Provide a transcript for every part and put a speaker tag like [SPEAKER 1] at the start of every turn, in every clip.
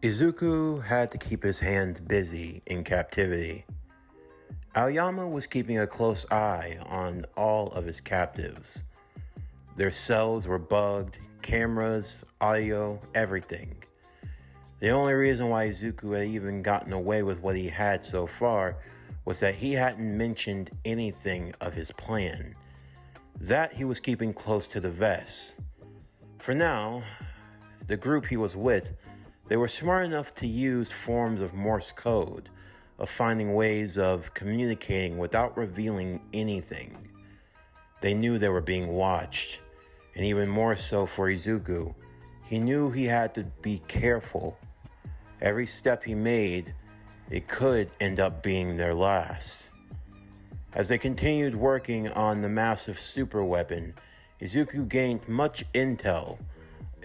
[SPEAKER 1] Izuku had to keep his hands busy in captivity. Aoyama was keeping a close eye on all of his captives. Their cells were bugged, cameras, audio, everything. The only reason why Izuku had even gotten away with what he had so far was that he hadn't mentioned anything of his plan. That he was keeping close to the vest. For now, the group he was with, they were smart enough to use forms of Morse code, of finding ways of communicating without revealing anything. They knew they were being watched, and even more so for Izuku, he knew he had to be careful. Every step he made, it could end up being their last. As they continued working on the massive super weapon, Izuku gained much intel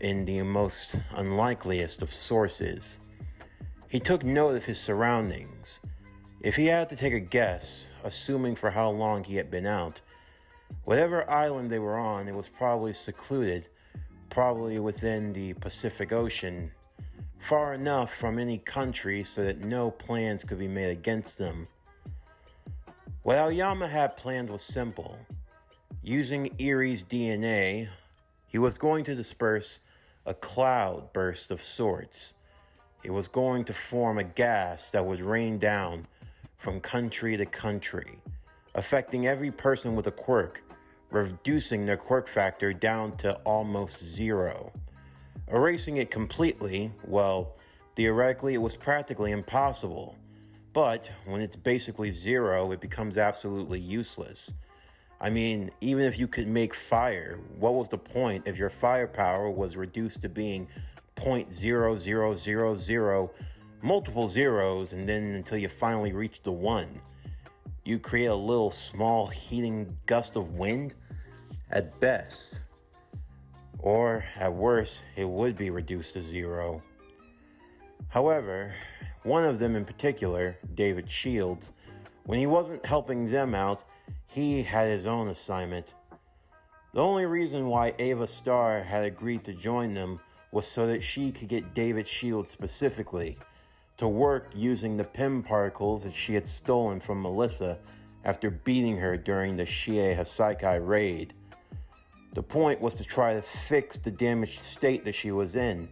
[SPEAKER 1] in the most unlikeliest of sources. He took note of his surroundings. If he had to take a guess, assuming for how long he had been out, whatever island they were on, it was probably secluded, probably within the Pacific Ocean, far enough from any country so that no plans could be made against them. What Aoyama had planned was simple. Using Erie's DNA, he was going to disperse a cloud burst of sorts. It was going to form a gas that would rain down from country to country, affecting every person with a quirk, reducing their quirk factor down to almost zero. Erasing it completely, well, theoretically it was practically impossible. But when it's basically zero, it becomes absolutely useless. I mean, even if you could make fire, what was the point if your firepower was reduced to being 0.0000, multiple zeros, and then until you finally reach the 1? You create a little small heating gust of wind? At best. Or, at worst, it would be reduced to 0. However, one of them in particular, David Shields, when he wasn't helping them out, he had his own assignment. The only reason why Ava Starr had agreed to join them was so that she could get David Shields specifically to work using the PIM particles that she had stolen from Melissa after beating her during the Shie Hasaikai raid. The point was to try to fix the damaged state that she was in,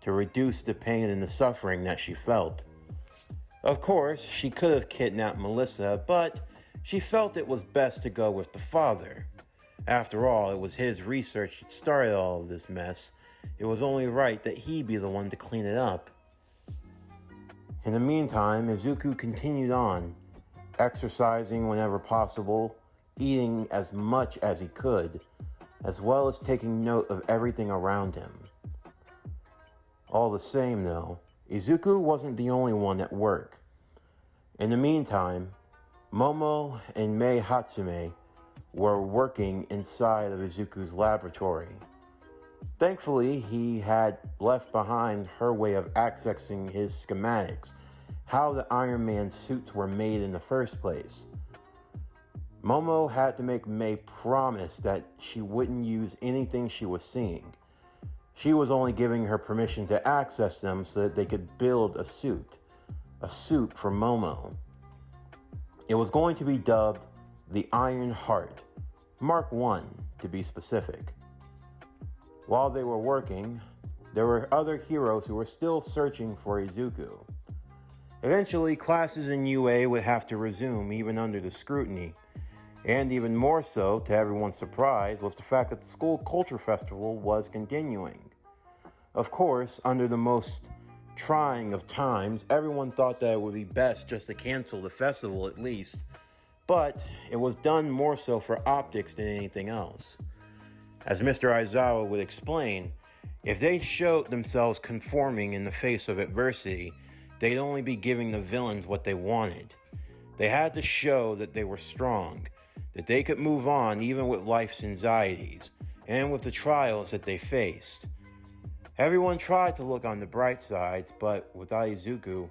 [SPEAKER 1] to reduce the pain and the suffering that she felt. Of course, she could have kidnapped Melissa, but she felt it was best to go with the father. After all, it was his research that started all of this mess. It was only right that he be the one to clean it up. In the meantime, Izuku continued on, exercising whenever possible, eating as much as he could, as well as taking note of everything around him. All the same, though, Izuku wasn't the only one at work. In the meantime, Momo and Mei Hatsume were working inside of Izuku's laboratory. Thankfully, he had left behind her way of accessing his schematics, how the Iron Man suits were made in the first place. Momo had to make Mei promise that she wouldn't use anything she was seeing. She was only giving her permission to access them so that they could build a suit for Momo. It was going to be dubbed the Iron Heart, Mark I to be specific. While they were working, there were other heroes who were still searching for Izuku. Eventually, classes in UA would have to resume even under the scrutiny, and even more so, to everyone's surprise, was the fact that the school culture festival was continuing. Of course, under the most trying of times, everyone thought that it would be best just to cancel the festival at least, but it was done more so for optics than anything else. As Mr. Aizawa would explain, if they showed themselves conforming in the face of adversity, they'd only be giving the villains what they wanted. They had to show that they were strong, that they could move on even with life's anxieties, and with the trials that they faced. Everyone tried to look on the bright sides, but without Izuku,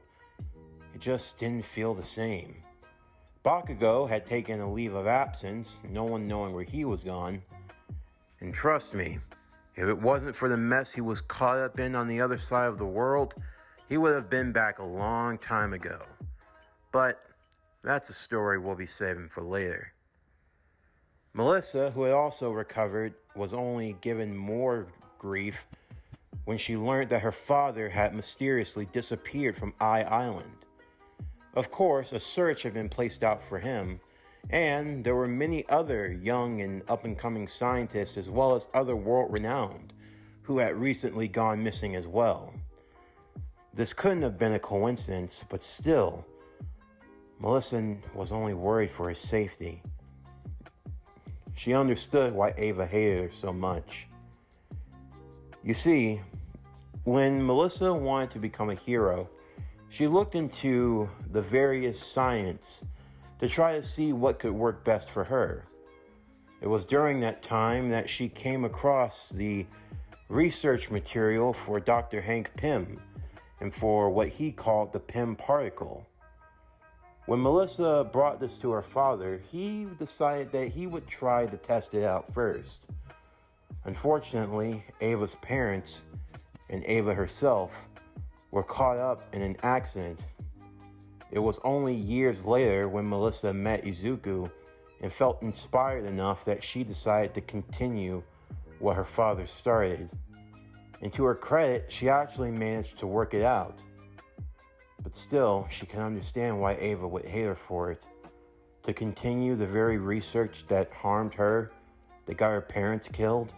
[SPEAKER 1] it just didn't feel the same. Bakugo had taken a leave of absence, no one knowing where he was gone. And trust me, if it wasn't for the mess he was caught up in on the other side of the world, he would have been back a long time ago. But that's a story we'll be saving for later. Melissa, who had also recovered, was only given more grief when she learned that her father had mysteriously disappeared from Island. Of course, a search had been placed out for him, and there were many other young and up-and-coming scientists as well as other world-renowned who had recently gone missing as well. This couldn't have been a coincidence, but still, Melissa was only worried for his safety. She understood why Ava hated her so much. You see, when Melissa wanted to become a hero, she looked into the various science to try to see what could work best for her. It was during that time that she came across the research material for Dr. Hank Pym and for what he called the Pym particle. When Melissa brought this to her father, he decided that he would try to test it out first. Unfortunately, Ava's parents and Ava herself were caught up in an accident. It was only years later when Melissa met Izuku and felt inspired enough that she decided to continue what her father started. And to her credit, she actually managed to work it out. But still, she can understand why Ava would hate her for it. To continue the very research that harmed her, that got her parents killed,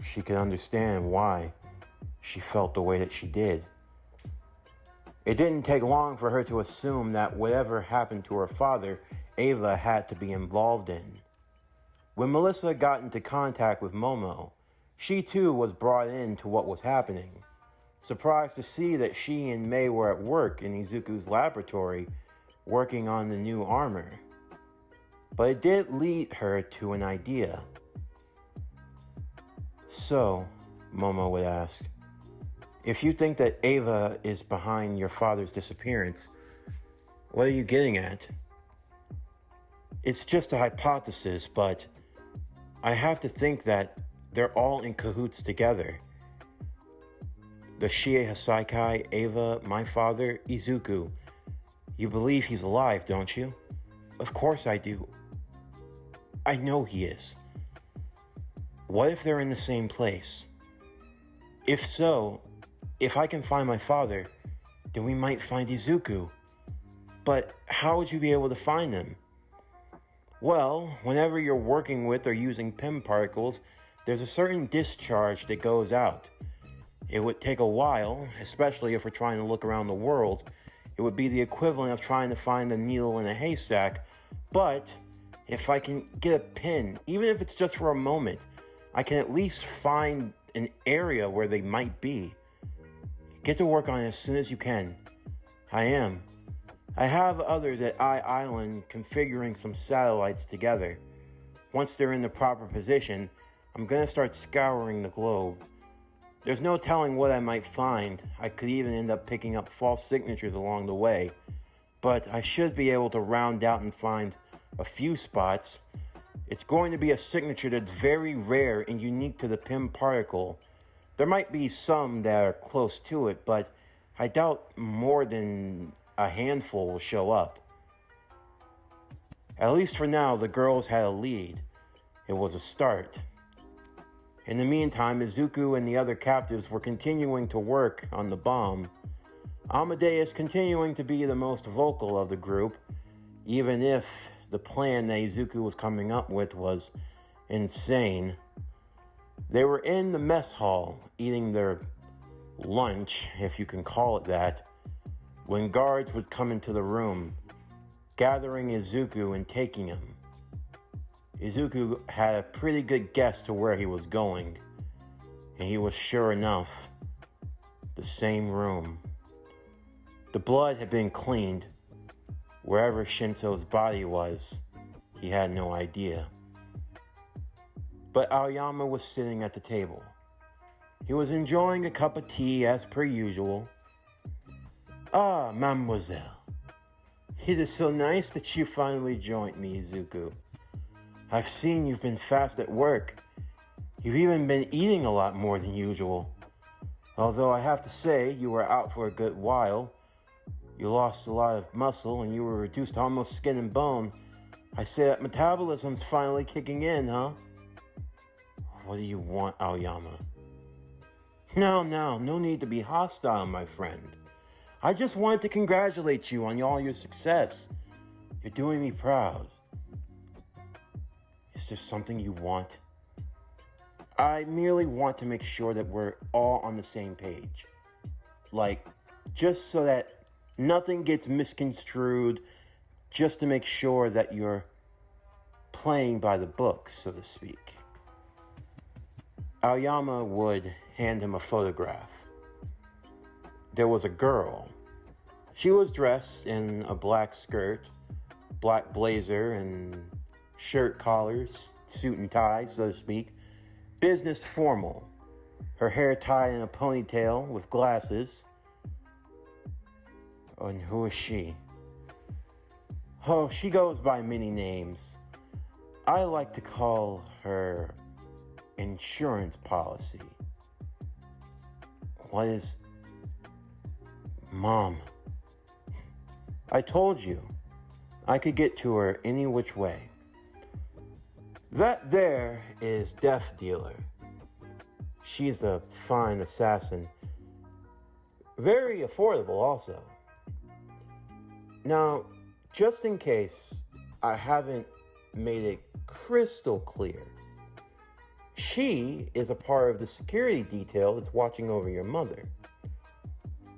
[SPEAKER 1] she can understand why she felt the way that she did. It didn't take long for her to assume that whatever happened to her father, Ava had to be involved in. When Melissa got into contact with Momo, she too was brought into what was happening. Surprised to see that she and Mei were at work in Izuku's laboratory, working on the new armor. But it did lead her to an idea. So, Momo would ask, if you think that Ava is behind your father's disappearance, what are you getting at? It's just a hypothesis, but I have to think that they're all in cahoots together. The Shie Hasaikai, Ava, my father, Izuku. You believe he's alive, don't you? Of course I do. I know he is. What if they're in the same place? If so, if I can find my father, then we might find Izuku. But how would you be able to find them? Well, whenever you're working with or using Pym particles, there's a certain discharge that goes out. It would take a while, especially if we're trying to look around the world. It would be the equivalent of trying to find a needle in a haystack. But if I can get a pin, even if it's just for a moment, I can at least find an area where they might be. Get to work on it as soon as you can. I am. I have others at Island configuring some satellites together. Once they're in the proper position, I'm going to start scouring the globe. There's no telling what I might find. I could even end up picking up false signatures along the way. But I should be able to round out and find a few spots. It's going to be a signature that's very rare and unique to the Pym particle. There might be some that are close to it, but I doubt more than a handful will show up. At least for now, the girls had a lead. It was a start. In the meantime, Izuku and the other captives were continuing to work on the bomb. Amadeus continuing to be the most vocal of the group, even if the plan that Izuku was coming up with was insane. They were in the mess hall, eating their lunch, if you can call it that, when guards would come into the room, gathering Izuku and taking him. Izuku had a pretty good guess to where he was going, and he was sure enough, the same room. The blood had been cleaned. Wherever Shinso's body was, he had no idea. But Aoyama was sitting at the table. He was enjoying a cup of tea as per usual. Ah, mademoiselle. It is so nice that you finally joined me, Izuku. I've seen you've been fast at work. You've even been eating a lot more than usual. Although I have to say, you were out for a good while. You lost a lot of muscle and you were reduced to almost skin and bone. I say that metabolism's finally kicking in, huh? What do you want, Aoyama? No need to be hostile, my friend. I just wanted to congratulate you on all your success. You're doing me proud. Is there something you want? I merely want to make sure that we're all on the same page. Like, just so that nothing gets misconstrued, just to make sure that you're playing by the book, so to speak. Aoyama would hand him a photograph. There was a girl. She was dressed in a black skirt, black blazer, and shirt collars, suit and tie, so to speak. Business formal. Her hair tied in a ponytail with glasses. And who is she? Oh, she goes by many names. I like to call her insurance policy. What is... Mom. I told you. I could get to her any which way. That there is Death Dealer. She's a fine assassin. Very affordable also. Now, just in case I haven't made it crystal clear, she is a part of the security detail that's watching over your mother.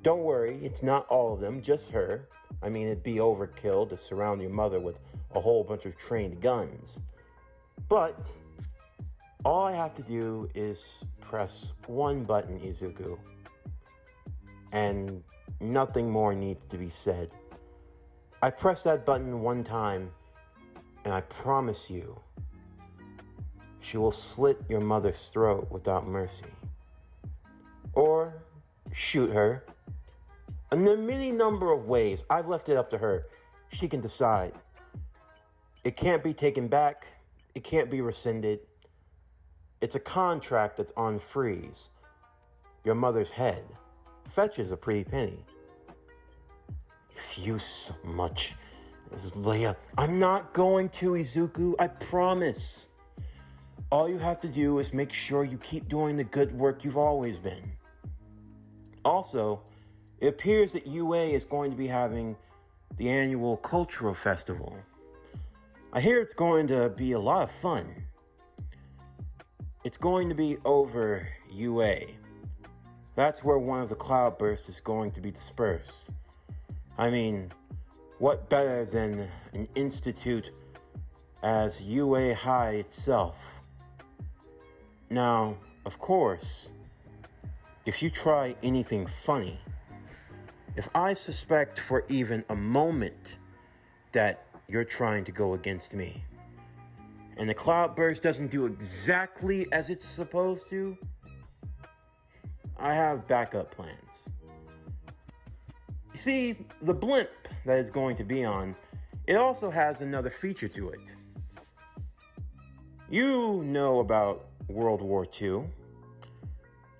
[SPEAKER 1] Don't worry, it's not all of them, just her. I mean, it'd be overkill to surround your mother with a whole bunch of trained guns. But all I have to do is press one button, Izuku. And nothing more needs to be said. I press that button one time, and I promise you, she will slit your mother's throat without mercy. Or shoot her. And there are many number of ways. I've left it up to her. She can decide. It can't be taken back. It can't be rescinded. It's a contract that's on freeze. Your mother's head fetches a pretty penny. If you so much as Leia, I'm not going to, Izuku, I promise. All you have to do is make sure you keep doing the good work you've always been. Also, it appears that UA is going to be having the annual cultural festival. I hear it's going to be a lot of fun. It's going to be over UA. That's where one of the cloudbursts is going to be dispersed. I mean, what better than an institute as UA High itself? Now, of course, if you try anything funny, if I suspect for even a moment that you're trying to go against me, and the cloudburst doesn't do exactly as it's supposed to, I have backup plans. You see, the blimp that it's going to be on, it also has another feature to it. You know about World War II.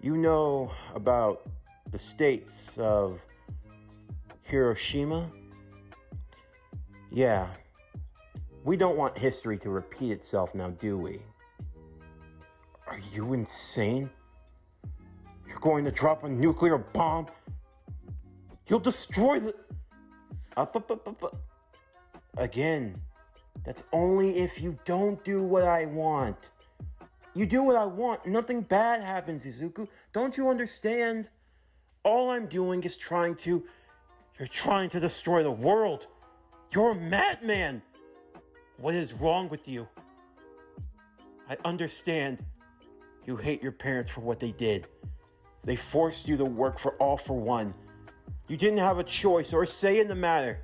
[SPEAKER 1] You know about the states of Hiroshima. Yeah, we don't want history to repeat itself now, do we? Are you insane? You're going to drop a nuclear bomb? You'll destroy the... Up. Again, that's only if you don't do what I want. You do what I want, nothing bad happens, Izuku. Don't you understand? All I'm doing is You're trying to destroy the world. You're a madman. What is wrong with you? I understand you hate your parents for what they did. They forced you to work for All for One. You didn't have a choice or a say in the matter.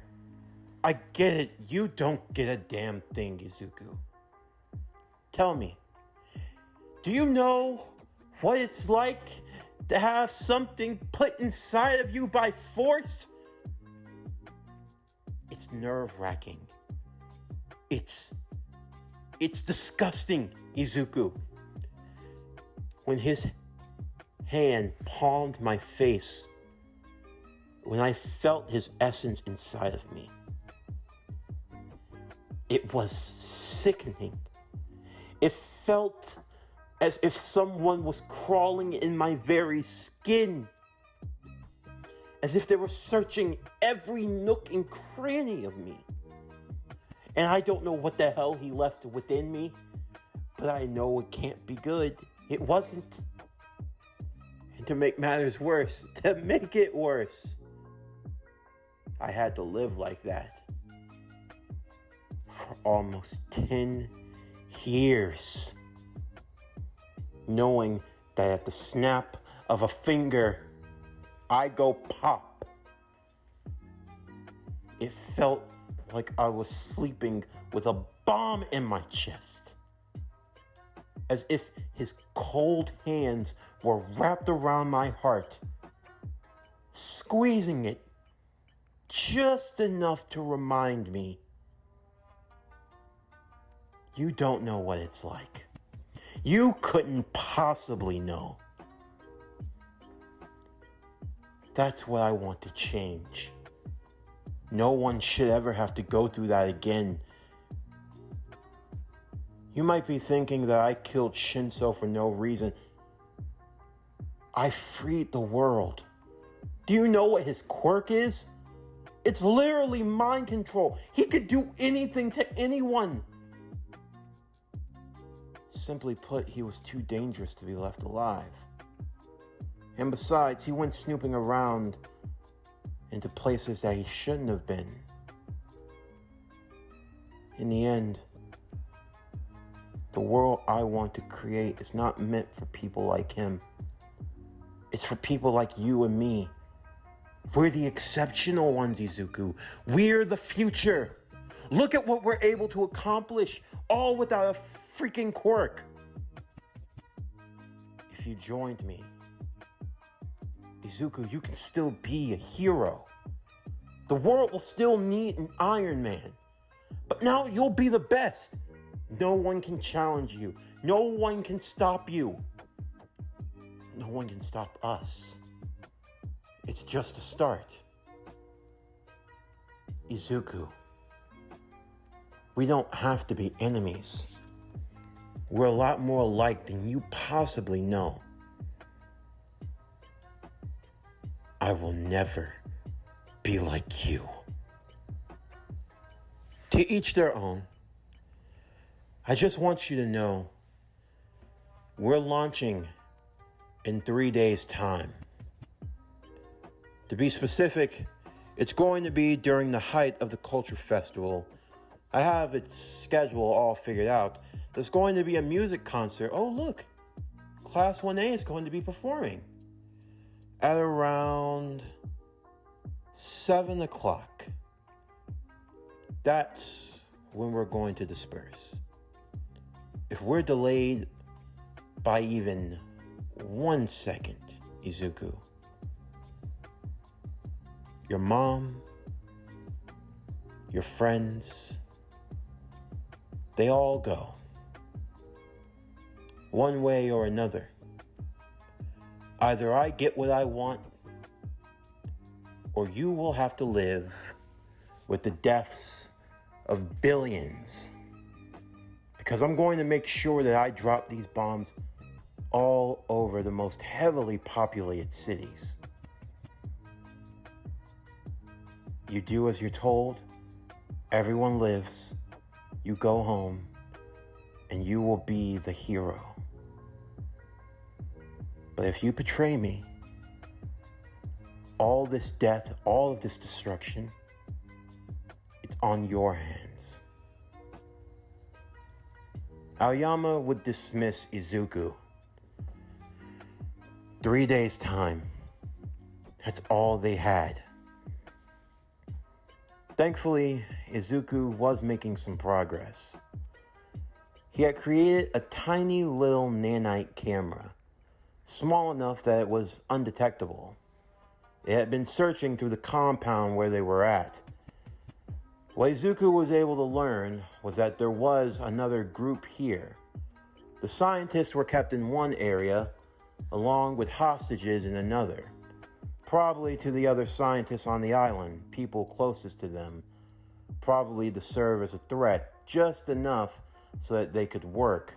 [SPEAKER 1] I get it. You don't get a damn thing, Izuku. Tell me, do you know what it's like to have something put inside of you by force? It's nerve-wracking. It's disgusting, Izuku. When his hand palmed my face when I felt his essence inside of me. It was sickening. It felt as if someone was crawling in my very skin, as if they were searching every nook and cranny of me. And I don't know what the hell he left within me, but I know it can't be good. It wasn't. And to make matters worse, to make it worse, I had to live like that for almost 10 years, knowing that at the snap of a finger, I go pop. It felt like I was sleeping with a bomb in my chest, as if his cold hands were wrapped around my heart, squeezing it just enough to remind me, you don't know what it's like. You couldn't possibly know. That's what I want to change. No one should ever have to go through that again. You might be thinking that I killed Shinso for no reason. I freed the world. Do you know what his quirk is? It's literally mind control. He could do anything to anyone. Simply put, he was too dangerous to be left alive. And besides, he went snooping around into places that he shouldn't have been. In the end, the world I want to create is not meant for people like him. It's for people like you and me. We're the exceptional ones, Izuku. We're the future. Look at what we're able to accomplish, all without a freaking quirk. If you joined me, Izuku, you can still be a hero. The world will still need an Iron Man. But now you'll be the best. No one can challenge you. No one can stop you. No one can stop us. It's just a start. Izuku, we don't have to be enemies. We're a lot more alike than you possibly know. I will never be like you. To each their own. I just want you to know we're launching in 3 days' time. To be specific, it's going to be during the height of the Culture Festival. I have its schedule all figured out. There's going to be a music concert. Oh, look. Class 1A is going to be performing at around 7 o'clock. That's when we're going to disperse. If we're delayed by even 1 second, Izuku, your mom, your friends, they all go. One way or another. Either I get what I want, or you will have to live with the deaths of billions. Because I'm going to make sure that I drop these bombs all over the most heavily populated cities. You do as you're told, everyone lives, you go home, and you will be the hero. But if you betray me, all this death, all of this destruction, it's on your hands. Aoyama would dismiss Izuku. 3 days' time. That's all they had. Thankfully, Izuku was making some progress. He had created a tiny little nanite camera, small enough that it was undetectable. It had been searching through the compound where they were at. What Izuku was able to learn was that there was another group here. The scientists were kept in one area, along with hostages in another, probably to the other scientists on the island, people closest to them, probably to serve as a threat, just enough so that they could work.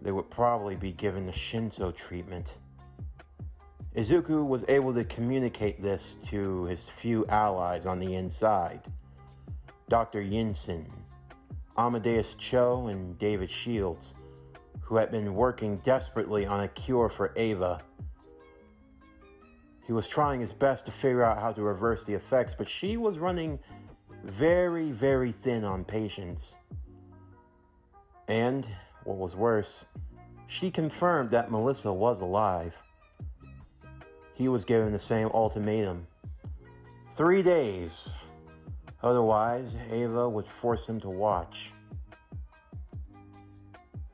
[SPEAKER 1] They would probably be given the Shinzo treatment. Izuku was able to communicate this to his few allies on the inside. Dr. Yinsen, Amadeus Cho, and David Shields, who had been working desperately on a cure for Ava. He was trying his best to figure out how to reverse the effects, but she was running very, very thin on patience. And, what was worse, she confirmed that Melissa was alive. He was given the same ultimatum. 3 days. Otherwise, Ava would force him to watch.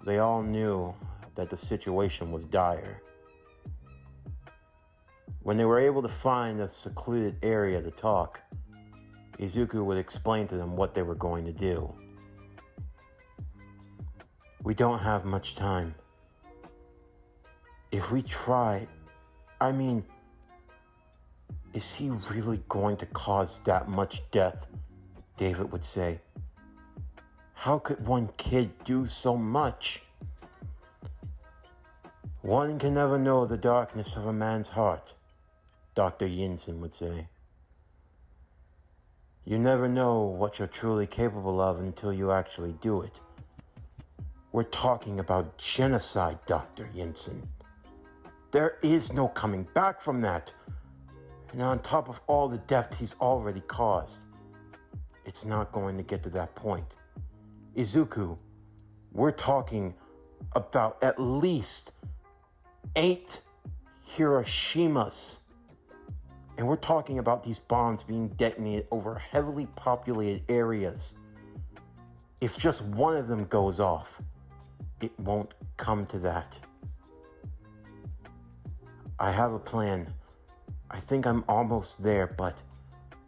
[SPEAKER 1] They all knew that the situation was dire. When they were able to find a secluded area to talk, Izuku would explain to them what they were going to do. We don't have much time. If we try, is he really going to cause that much death? David would say. How could one kid do so much? One can never know the darkness of a man's heart, Dr. Yinsen would say. You never know what you're truly capable of until you actually do it. We're talking about genocide, Dr. Yinsen. There is no coming back from that. And on top of all the death he's already caused, it's not going to get to that point. Izuku, we're talking about at least 8 Hiroshimas. And we're talking about these bombs being detonated over heavily populated areas. If just one of them goes off, it won't come to that. I have a plan. I think I'm almost there, but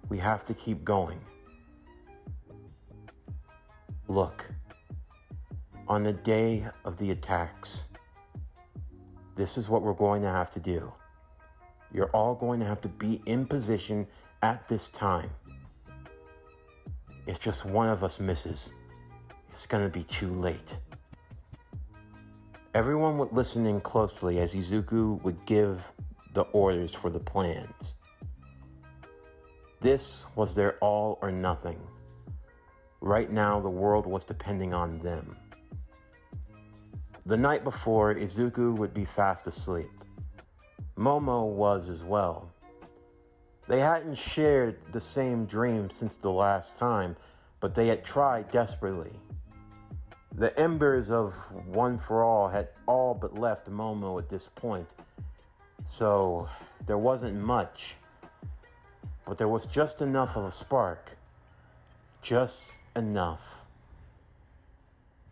[SPEAKER 1] we have to keep going. Look, on the day of the attacks, this is what we're going to have to do. You're all going to have to be in position at this time. If just one of us misses, it's going to be too late. Everyone would listen in closely as Izuku would give the orders for the plans. This was their all or nothing. Right now, the world was depending on them. The night before, Izuku would be fast asleep. Momo was as well. They hadn't shared the same dream since the last time, but they had tried desperately. The embers of One for All had all but left Momo at this point, so there wasn't much, but there was just enough of a spark. Just enough.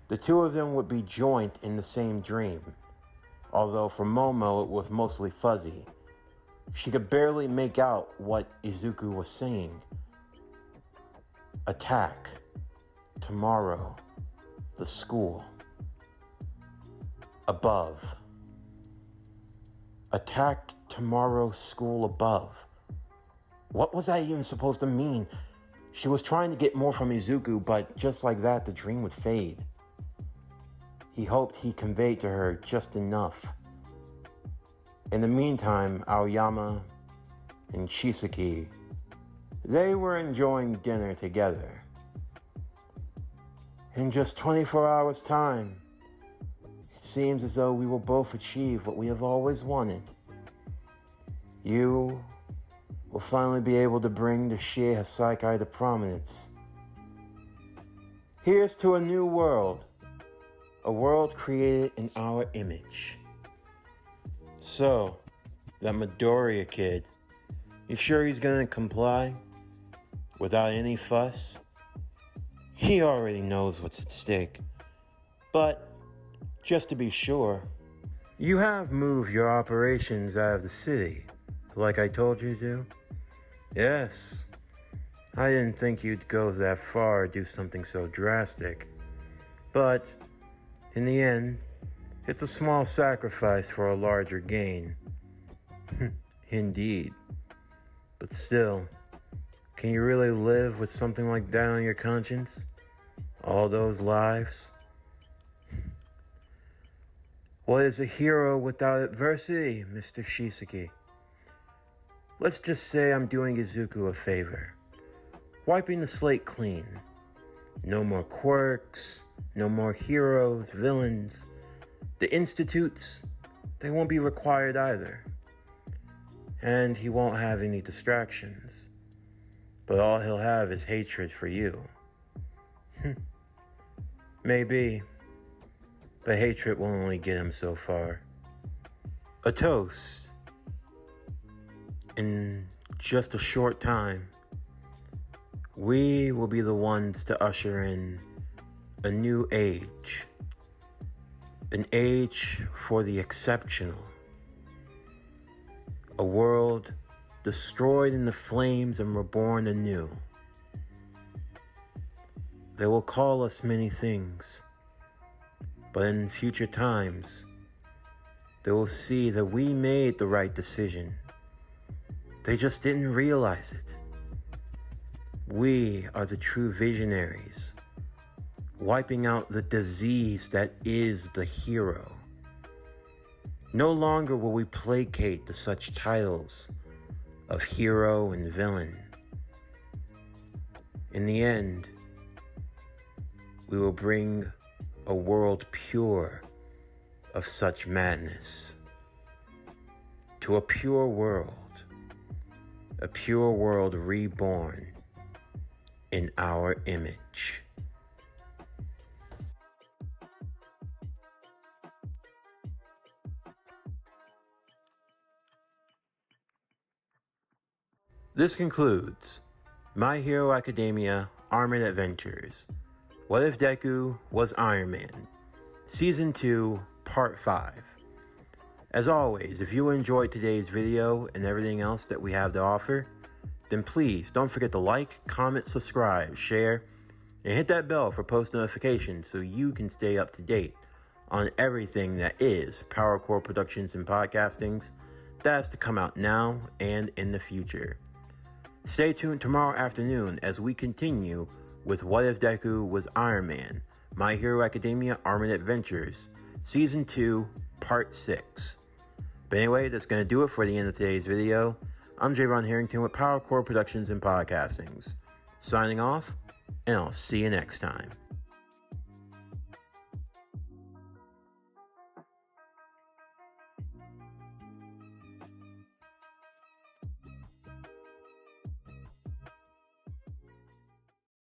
[SPEAKER 1] The two of them would be joined in the same dream, although for Momo it was mostly fuzzy. She could barely make out what Izuku was saying. Attack. Tomorrow. The school. Above. Attack tomorrow, school above. What was that even supposed to mean? She was trying to get more from Izuku, but just like that, the dream would fade. He hoped he conveyed to her just enough. In the meantime, Aoyama and Chisaki, they were enjoying dinner together. In just 24 hours' time, it seems as though we will both achieve what we have always wanted. You will finally be able to bring the Shie Hasaikai to prominence. Here's to a new world, a world created in our image. So, that Midoriya kid, you sure he's gonna comply? Without any fuss? He already knows what's at stake. But, just to be sure, you have moved your operations out of the city, like I told you to? Yes. I didn't think you'd go that far or do something so drastic. But, in the end, It's a small sacrifice for a larger gain. Indeed. But still, can you really live with something like that on your conscience? All those lives? What is a hero without adversity, Mr. Shiseki? Let's just say I'm doing Izuku a favor. Wiping the slate clean. No more quirks, no more heroes, villains. The institutes, they won't be required either. And he won't have any distractions. But all he'll have is hatred for you. Maybe. But hatred will only get him so far. A toast. In just a short time, we will be the ones to usher in a new age. An age for the exceptional. A world destroyed in the flames and reborn anew. They will call us many things, but in future times, they will see that we made the right decision. They just didn't realize it. We are the true visionaries, wiping out the disease that is the hero. No longer will we placate to such titles of hero and villain. In the end, we will bring a world pure of such madness. To a pure world reborn in our image. This concludes My Hero Academia Armored Adventures. What if Deku was Iron Man? Season 2, Part 5. As always, if you enjoyed today's video and everything else that we have to offer, then please don't forget to like, comment, subscribe, share, and hit that bell for post notifications so you can stay up to date on everything that is PowerCore Productions and Podcastings that has to come out now and in the future. Stay tuned tomorrow afternoon as we continue with What If Deku Was Iron Man? My Hero Academia Armored Adventures, Season 2, Part 6. But anyway, that's going to do it for the end of today's video. I'm Javon Harrington with PowerCore Productions and Podcastings. Signing off, and I'll see you next time.